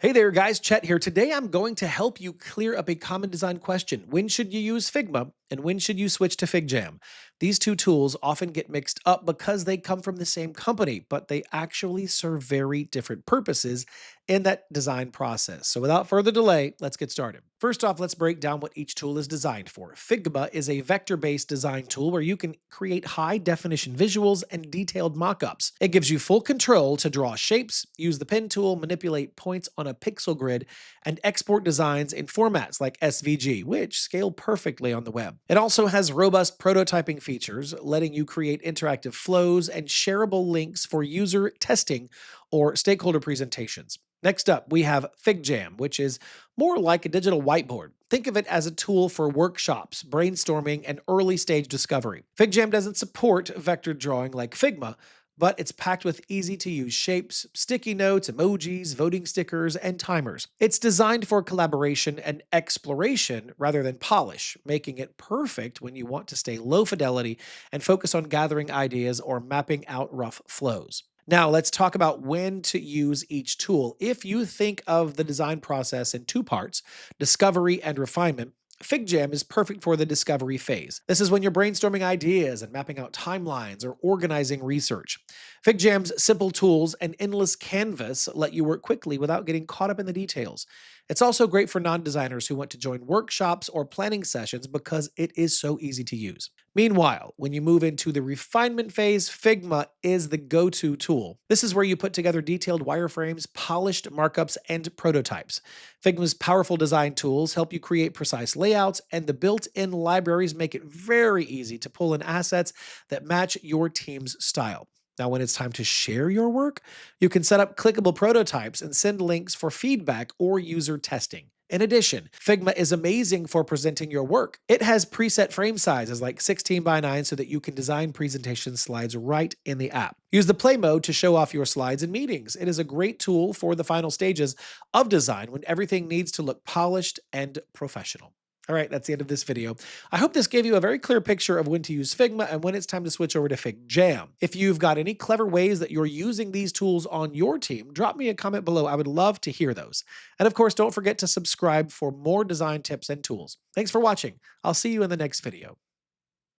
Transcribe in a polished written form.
Hey there, guys. Chet here. Today I'm going to help you clear up a common design question. When should you use Figma and when should you switch to FigJam? These two tools often get mixed up because they come from the same company, but they actually serve very different purposes in that design process. So without further delay, let's get started. First off, let's break down what each tool is designed for. Figma is a vector-based design tool where you can create high-definition visuals and detailed mockups. It gives you full control to draw shapes, use the pen tool, manipulate points on a pixel grid, and export designs in formats like SVG, which scale perfectly on the web. It also has robust prototyping features, letting you create interactive flows and shareable links for user testing or stakeholder presentations. Next up, we have FigJam, which is more like a digital whiteboard. Think of it as a tool for workshops, brainstorming, and early stage discovery. FigJam doesn't support vector drawing like Figma, but it's packed with easy to use shapes, sticky notes, emojis, voting stickers, and timers. It's designed for collaboration and exploration rather than polish, making it perfect when you want to stay low fidelity and focus on gathering ideas or mapping out rough flows. Now, let's talk about when to use each tool. If you think of the design process in two parts, discovery and refinement, FigJam is perfect for the discovery phase. This is when you're brainstorming ideas and mapping out timelines or organizing research. FigJam's simple tools and endless canvas let you work quickly without getting caught up in the details. It's also great for non-designers who want to join workshops or planning sessions because it is so easy to use. Meanwhile, when you move into the refinement phase, Figma is the go-to tool. This is where you put together detailed wireframes, polished markups, and prototypes. Figma's powerful design tools help you create precise layouts, and the built-in libraries make it very easy to pull in assets that match your team's style. Now, when it's time to share your work, you can set up clickable prototypes and send links for feedback or user testing. In addition, Figma is amazing for presenting your work. It has preset frame sizes like 16 by 9 so that you can design presentation slides right in the app. Use the play mode to show off your slides in meetings. It is a great tool for the final stages of design when everything needs to look polished and professional. All right, that's the end of this video. I hope this gave you a very clear picture of when to use Figma and when it's time to switch over to FigJam. If you've got any clever ways that you're using these tools on your team, drop me a comment below. I would love to hear those. And of course, don't forget to subscribe for more design tips and tools. Thanks for watching. I'll see you in the next video.